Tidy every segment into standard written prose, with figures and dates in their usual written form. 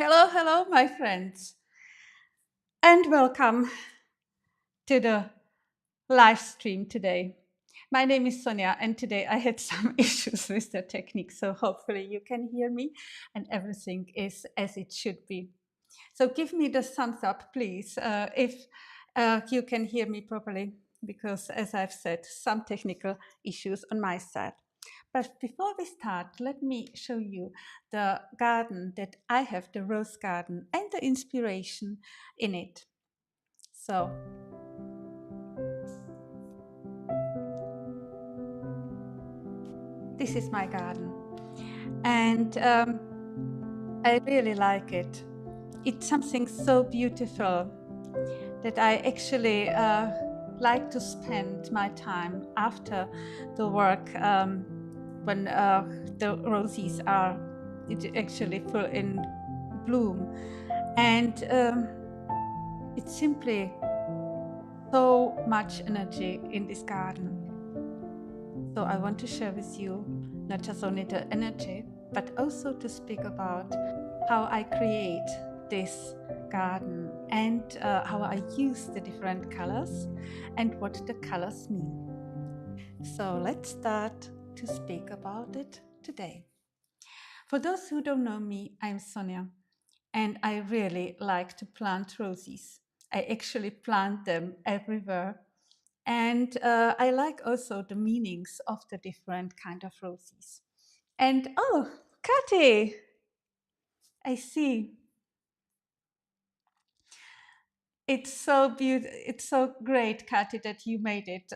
Hello, hello, my friends, and welcome to the live stream today. My name is Sonia, and today I had some issues with the technique, so hopefully you can hear me and everything is as it should be. So give me the thumbs up, please, if you can hear me properly, because as I've said, some technical issues on my side. But before we start, let me show you the garden that I have, the rose garden, and the inspiration in it. So, this is my garden, and I really like it. It's something so beautiful that I actually like to spend my time after the work when the roses are actually full in bloom. And it's simply so much energy in this garden. So I want to share with you not just only the energy, but also to speak about how I create this garden and how I use the different colors and what the colors mean. So let's start to speak about it today. For those who don't know me, I'm Sonia, and I really like to plant roses. I actually plant them everywhere. And I like also the meanings of the different kind of roses. And oh, Kati, I see. It's so beautiful. It's so great, Kati, that you made it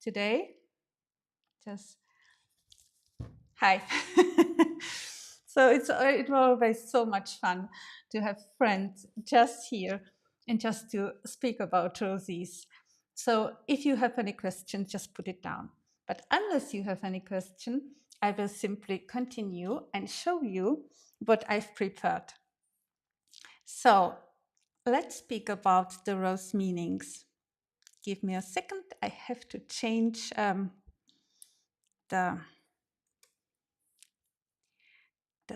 today. Just hi. So it was always so much fun to have friends just here and just to speak about roses. So if you have any questions, just put it down. But unless you have any question, I will simply continue and show you what I've prepared. So let's speak about the rose meanings. Give me a second. I have to change the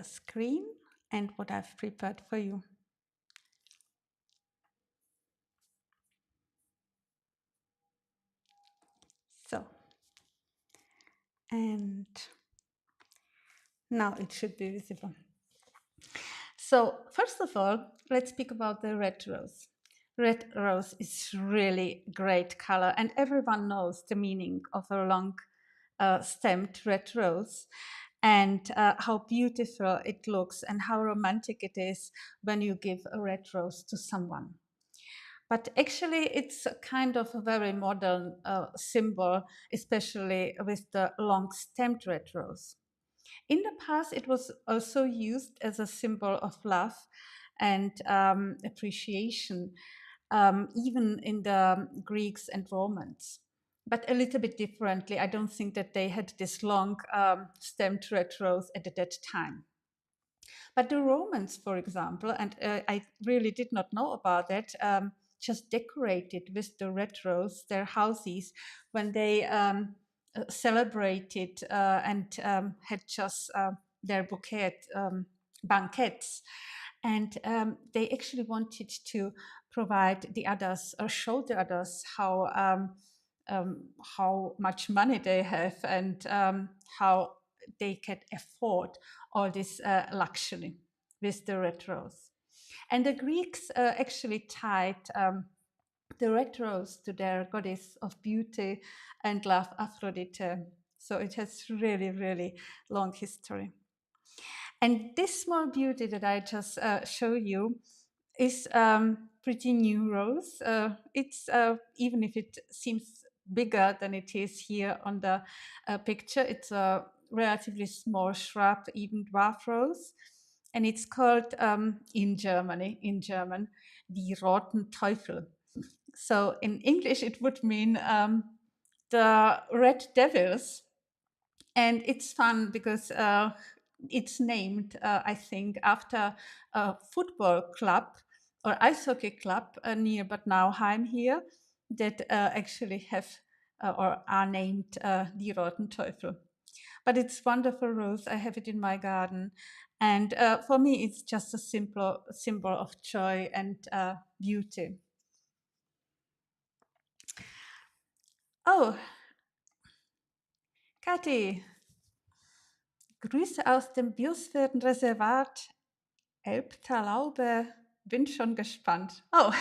screen and what I've prepared for you. So, and now it should be visible. So, first of all, let's speak about the red rose. Red rose is really great color, and everyone knows the meaning of a long stemmed red rose and how beautiful it looks and how romantic it is when you give a red rose to someone. But actually, it's a kind of a very modern symbol, especially with the long stemmed red rose. In the past, it was also used as a symbol of love and appreciation, even in the Greeks and Romans, but a little bit differently. I don't think that they had this long stemmed red rose at that time. But the Romans, for example, and I really did not know about that, just decorated with the red rose their houses when they celebrated and had just their banquets. And they actually wanted to provide the others or show the others how much money they have and how they can afford all this luxury with the red rose. And the Greeks actually tied the red rose to their goddess of beauty and love, Aphrodite. So it has really, really long history. And this small beauty that I just show you is pretty new rose. It's even if it seems bigger than it is here on the picture, it's a relatively small shrub, even dwarf rose, and it's called in German, die roten Teufel. So in English, it would mean the red devils, and it's fun because it's named, I think, after a football club or ice hockey club near Bad Nauheim here that actually have or are named Die Roten Teufel. But it's wonderful rose. I have it in my garden. And for me, it's just a simple symbol of joy and beauty. Oh, Kathi, Grüße aus dem Biosphärenreservat Elbtal-Laube. Bin schon gespannt. Oh,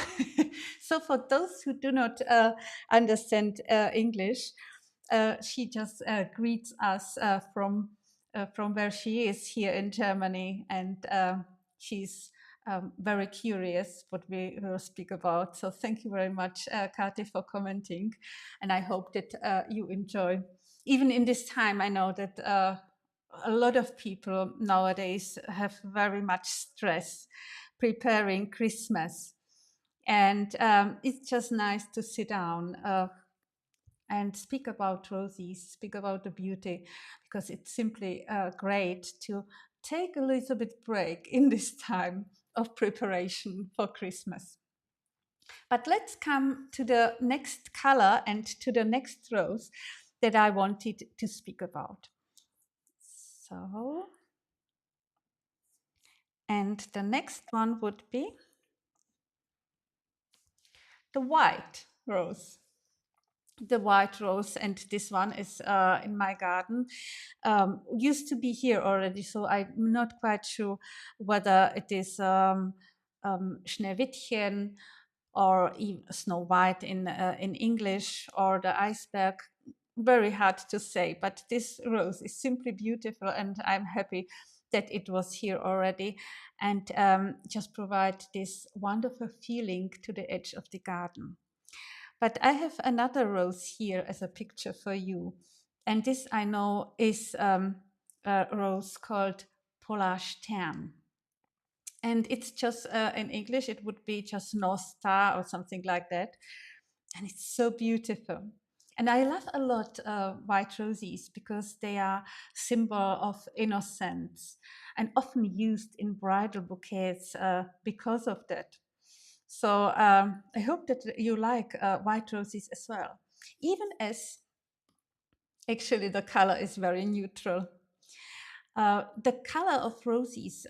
so for those who do not understand English, she just greets us from where she is here in Germany, and she's very curious what we will speak about. So thank you very much, Kati, for commenting, and I hope that you enjoy. Even in this time, I know that a lot of people nowadays have very much stress preparing Christmas. And it's just nice to sit down and speak about roses, speak about the beauty, because it's simply great to take a little bit break in this time of preparation for Christmas. But let's come to the next color and to the next rose that I wanted to speak about. So, and the next one would be the white rose. The white rose, and this one is in my garden. Used to be here already, so I'm not quite sure whether it is Schneewittchen or even Snow White in English, or the iceberg. Very hard to say, but this rose is simply beautiful, and I'm happy that it was here already, and just provide this wonderful feeling to the edge of the garden. But I have another rose here as a picture for you. And this I know is a rose called Polar Stern. And it's just in English, it would be just North Star or something like that. And it's so beautiful. And I love a lot white roses because they are symbol of innocence and often used in bridal bouquets because of that. So I hope that you like white roses as well, even as actually the color is very neutral. The color of roses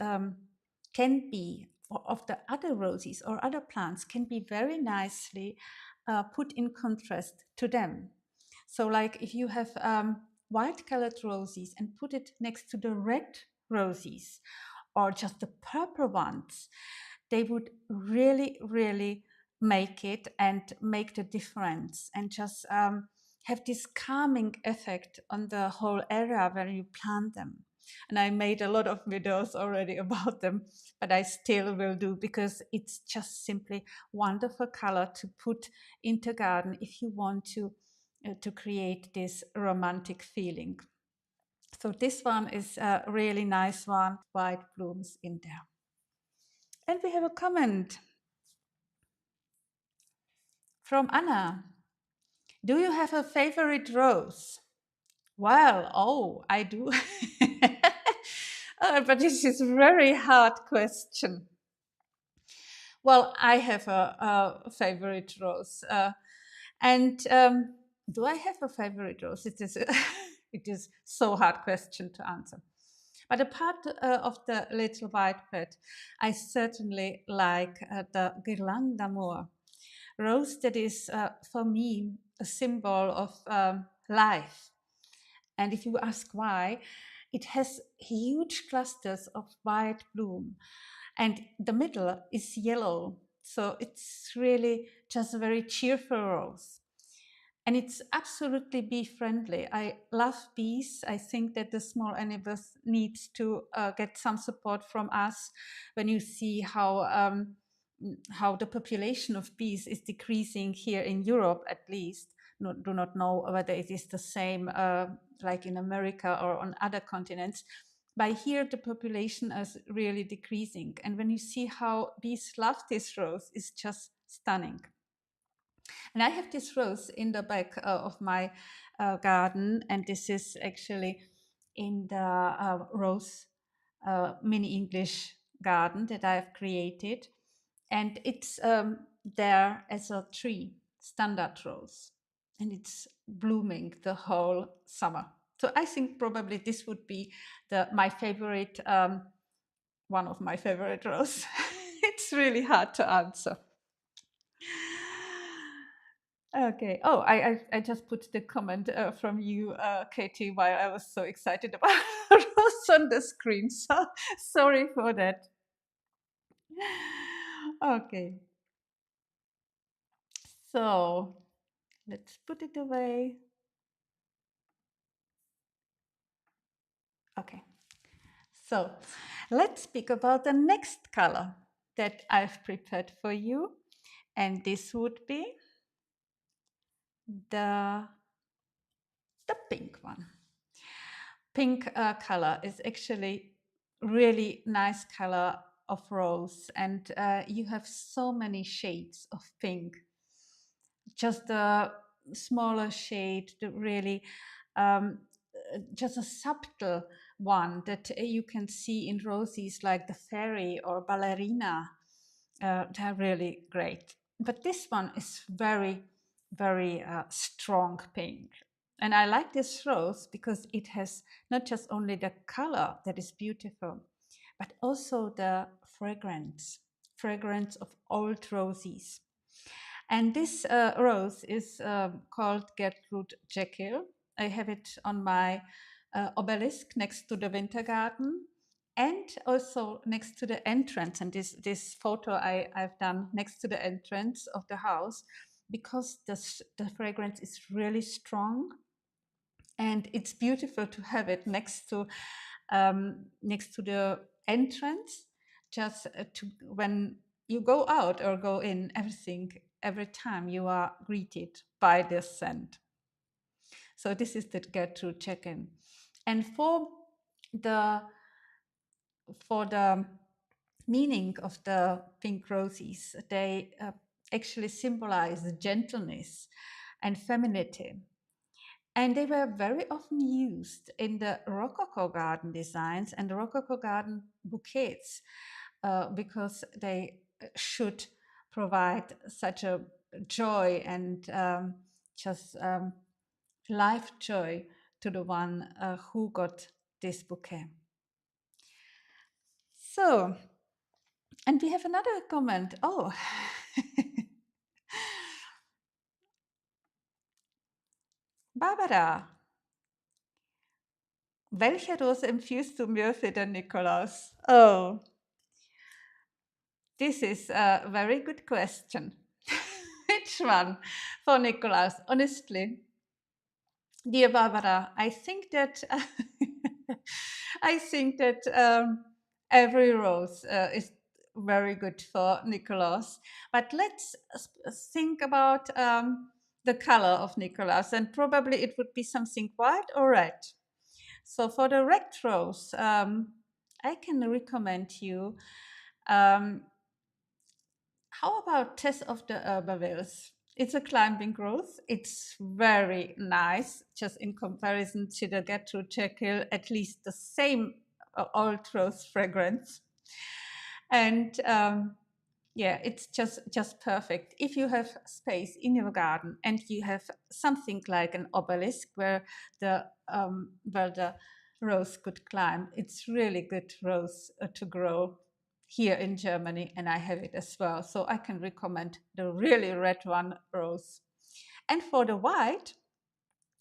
can be, or of the other roses or other plants, can be very nicely put in contrast to them. So like if you have white colored roses and put it next to the red roses or just the purple ones, they would really, really make it and make the difference and just have this calming effect on the whole area where you plant them. And I made a lot of videos already about them, but I still will do because it's just simply wonderful color to put into garden if you want to create this romantic feeling. So this one is a really nice one, white blooms in there. And we have a comment from Anna. Do you have a favorite rose? Well, oh, I do. But this is a very hard question. Well, I have a favorite rose. And do I have a favorite rose? It is, it is so hard question to answer. But apart of the little white bed, I certainly like the Guirlande d'Amour rose that is for me a symbol of life. And if you ask why, it has huge clusters of white bloom, and the middle is yellow. So it's really just a very cheerful rose. And it's absolutely bee friendly. I love bees. I think that the small animals need to get some support from us. When you see how the population of bees is decreasing here in Europe, at least, do not know whether it is the same like in America or on other continents. By here, the population is really decreasing. And when you see how bees love this rose, it's just stunning. And I have this rose in the back of my garden, and this is actually in the rose mini English garden that I have created. And it's there as a tree, standard rose, and it's blooming the whole summer. So I think probably this would be my favorite, one of my favorite rows. It's really hard to answer. Okay. Oh, I just put the comment from you, Katie, while I was so excited about Rose on the screen. So sorry for that. Okay. So let's put it away. Okay. So let's speak about the next color that I've prepared for you. And this would be the, the pink one. Pink color is actually really nice color of rose, and you have so many shades of pink. Just the smaller shade, the really just a subtle one that you can see in roses like the fairy or ballerina. They're really great. But this one is very, very strong pink. And I like this rose because it has not just only the color that is beautiful, but also the fragrance of old roses. And this rose is called Gertrude Jekyll. I have it on my obelisk next to the winter garden and also next to the entrance. And this photo I've done next to the entrance of the house because the fragrance is really strong, and it's beautiful to have it next to the entrance, just to when you go out or go in, every time you are greeted by this scent. So this is the Gertrude check-in. And the for the meaning of the pink roses, they actually symbolize gentleness and femininity. And they were very often used in the Rococo garden designs and the Rococo garden bouquets because they should provide such a joy and just life joy to the one who got this bouquet. So, and we have another comment. Oh, Barbara, welche Rose empfiehlst du mir für den Nikolaus? Oh, this is a very good question. Which one for Nikolaus? Honestly, dear Barbara, I think that I think that every rose is very good for Nikolaus. But let's think about the color of Nikolaus, and probably it would be something white or red. So for the red rose, I can recommend you. Um, how about Tess of the Herbavilles? It's a climbing growth. It's very nice, just in comparison to the Gertrude Jekyll, at least the same old rose fragrance. And yeah, it's just perfect. If you have space in your garden and you have something like an obelisk where the rose could climb, it's really good rose to grow here in Germany, and I have it as well. So I can recommend the really red one rose. And for the white,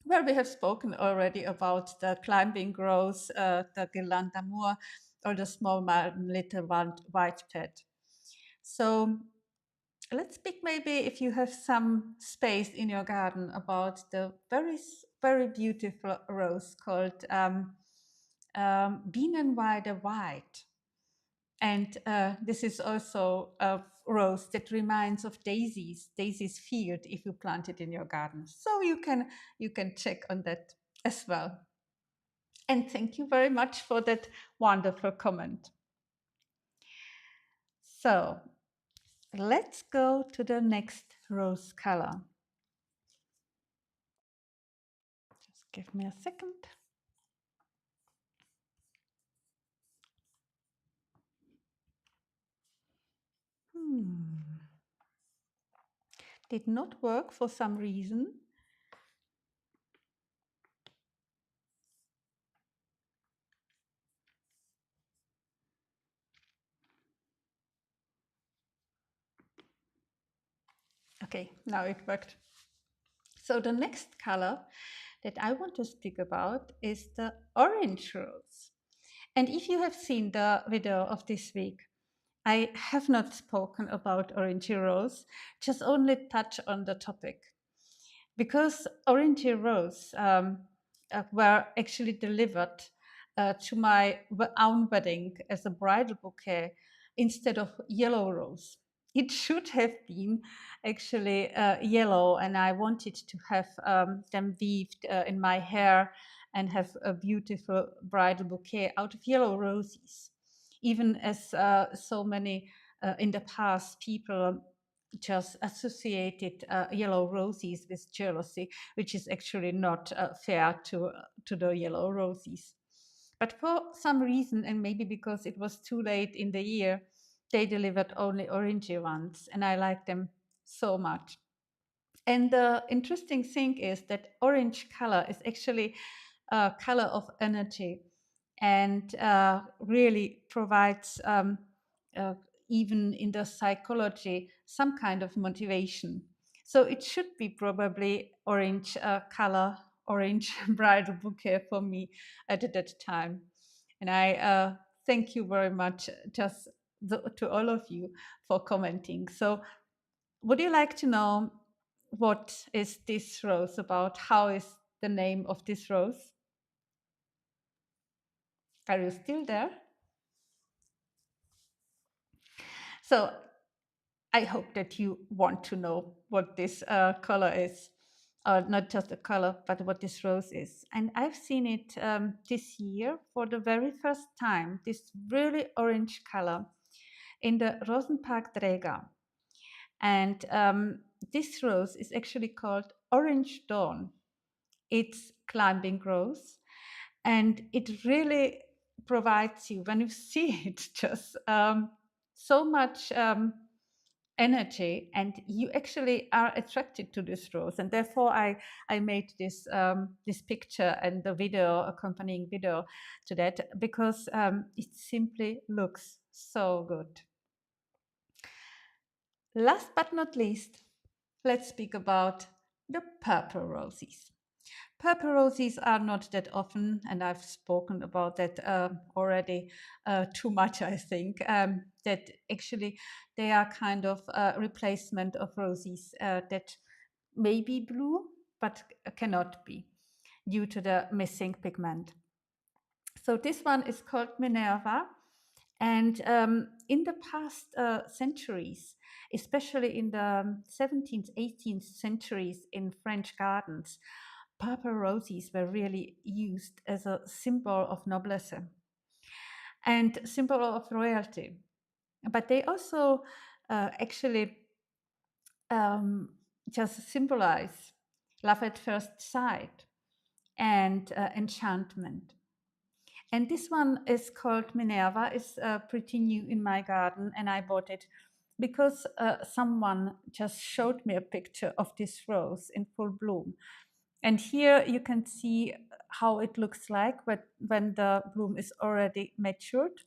well, we have spoken already about the climbing rose, the Guirlande d'Amour, or the small mountain little white pet. So let's speak maybe if you have some space in your garden about the very, very beautiful rose called Bienenweide White. And this is also a rose that reminds of Daisy's field if you plant it in your garden. So you can check on that as well. And thank you very much for that wonderful comment. So let's go to the next rose color. Just give me a second. Did not work for some reason. Okay, now it worked. So the next color that I want to speak about is the orange rose. And if you have seen the video of this week, I have not spoken about orange rose, just only touch on the topic. Because orange rose were actually delivered to my own wedding as a bridal bouquet instead of yellow rose. It should have been actually yellow, and I wanted to have them weaved in my hair and have a beautiful bridal bouquet out of yellow roses. Even as so many in the past people just associated yellow roses with jealousy, which is actually not fair to the yellow roses. But for some reason, and maybe because it was too late in the year, they delivered only orangey ones, and I like them so much. And the interesting thing is that orange color is actually a color of energy and really provides, uh, even in the psychology, some kind of motivation. So it should be probably orange color, orange bridal bouquet for me at that time. And I thank you very much just to all of you for commenting. So would you like to know what is this rose about? How is the name of this rose? Are you still there? So I hope that you want to know what this color is, or not just a color, but what this rose is. And I've seen it this year for the very first time, this really orange color in the Rosenpark Dräger. And this rose is actually called Orange Dawn. It's climbing rose, and it really provides you, when you see it, just so much energy, and you actually are attracted to this rose. And therefore I made this picture and the video, accompanying video to that, because it simply looks so good. Last but not least, let's speak about the purple roses. Purple roses are not that often, and I've spoken about that already too much, I think, that actually they are kind of a replacement of roses that may be blue, but cannot be due to the missing pigment. So this one is called Minerva. And in the past centuries, especially in the 17th, 18th centuries in French gardens, purple roses were really used as a symbol of noblesse and symbol of royalty. But they also actually just symbolize love at first sight and enchantment. And this one is called Minerva. It's pretty new in my garden, and I bought it because someone just showed me a picture of this rose in full bloom. And here you can see how it looks like when the bloom is already matured.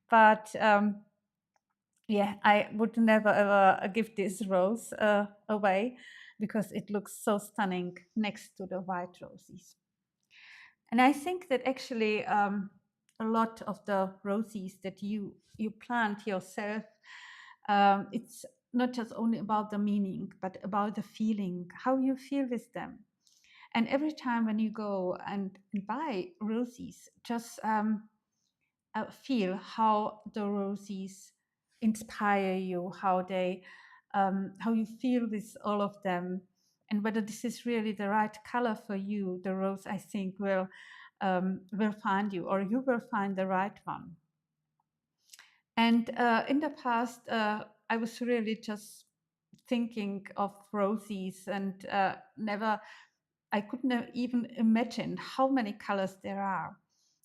But yeah, I would never ever give this rose away because it looks so stunning next to the white roses. And I think that actually a lot of the roses that you plant yourself, it's not just only about the meaning, but about the feeling, how you feel with them. And every time when you go and buy roses, just feel how the roses inspire you, how you feel with all of them, and whether this is really the right color for you. The rose, I think, will find you, or you will find the right one. And in the past, I was really just thinking of roses, and I couldn't even imagine how many colors there are.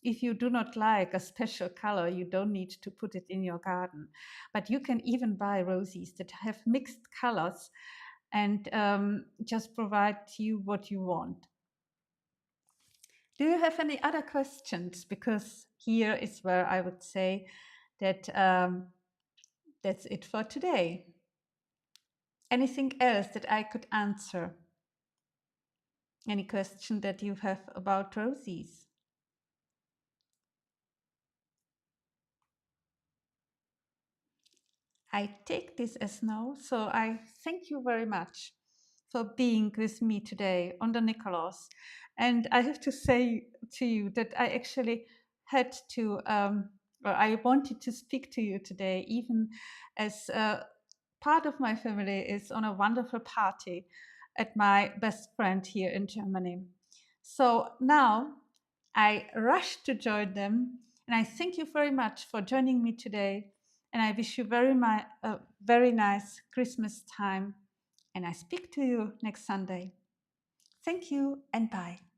If you do not like a special color, you don't need to put it in your garden. But you can even buy roses that have mixed colors and just provide you what you want. Do you have any other questions? Because here is where I would say that that's it for today. anything else that I could answer? Any question that you have about roses? I take this as no, so I thank you very much for being with me today on the Nicholas. And I have to say to you that I actually had to, or I wanted to speak to you today, even as part of my family is on a wonderful party at my best friend here in Germany. So now I rush to join them, and I thank you very much for joining me today. And I wish you a very nice Christmas time. And I speak to you next Sunday. Thank you and bye.